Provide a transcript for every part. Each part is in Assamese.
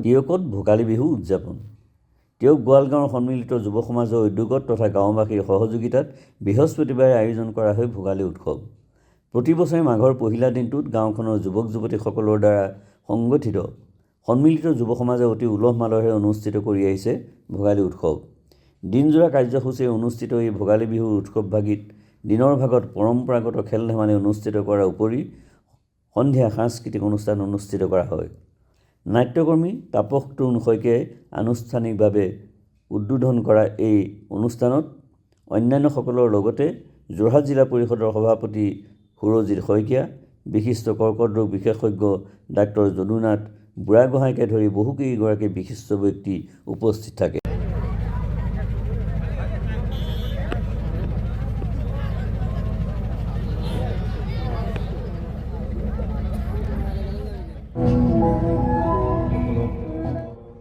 দিয়কত ভোগালী বিহু উদযাপন। গোৱালগাঁৱৰ সন্মিলিত যুৱ সমাজৰ উদ্যোগত তথা গাঁওবাসীৰ সহযোগিতাত বৃহস্পতিবাৰে আয়োজন কৰা হয় ভোগালী উৎসৱ। প্ৰতি বছৰে মাঘৰ পহিলা দিনটোত গাঁওখনৰ যুৱক যুৱতীসকলৰ দ্বাৰা সংগঠিত সন্মিলিত যুৱ সমাজে অতি উলহ মালহেৰে অনুষ্ঠিত কৰি আহিছে ভোগালী উৎসৱ। দিনজোৰা কাৰ্যসূচীৰে অনুষ্ঠিত এই ভোগালী বিহুৰ উৎসৱভাগিত দিনৰ ভাগত পৰম্পৰাগত খেল ধেমালি অনুষ্ঠিত কৰাৰ উপৰি সন্ধিয়া সাংস্কৃতিক অনুষ্ঠান অনুষ্ঠিত কৰা হয়। নাট্যকৰ্মী তাপস তৰুণ শইকীয়াই আনুষ্ঠানিকভাৱে উদ্বোধন কৰা এই অনুষ্ঠানত অন্যান্যসকলৰ লগতে যোৰহাট জিলা পৰিষদৰ সভাপতি সুৰজিৎ শইকীয়া, বিশিষ্ট কৰ্কট ৰোগ বিশেষজ্ঞ ডাক্তৰ যদুনাথ বুঢ়াগোহাঁইকে ধৰি বহুকেইগৰাকী বিশিষ্ট ব্যক্তি উপস্থিত থাকে।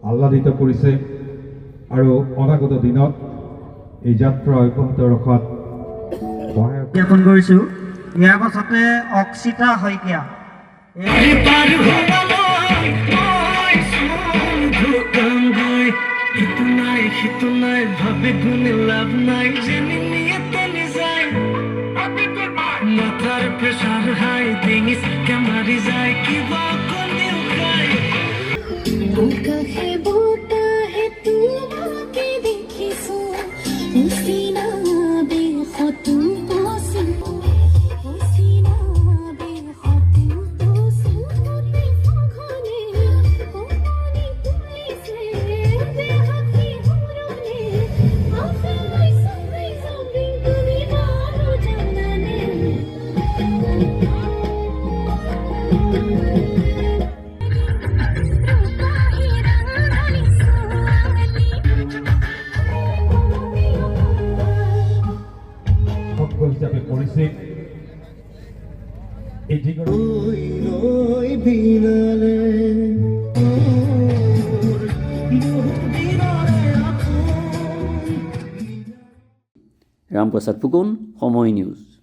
আহ্লাদিত কৰিছে আৰু অনাগত দিনত এই যাত্ৰা অব্যাহত ৰখাত সহায়ক জ্ঞাপন কৰিছোঁ। ইয়াৰ পাছতে অক্ষিতা শইকীয়া হিচাপে পৰিচিত। ৰামপ্ৰসাদ ফুকন, সময় নিউজ।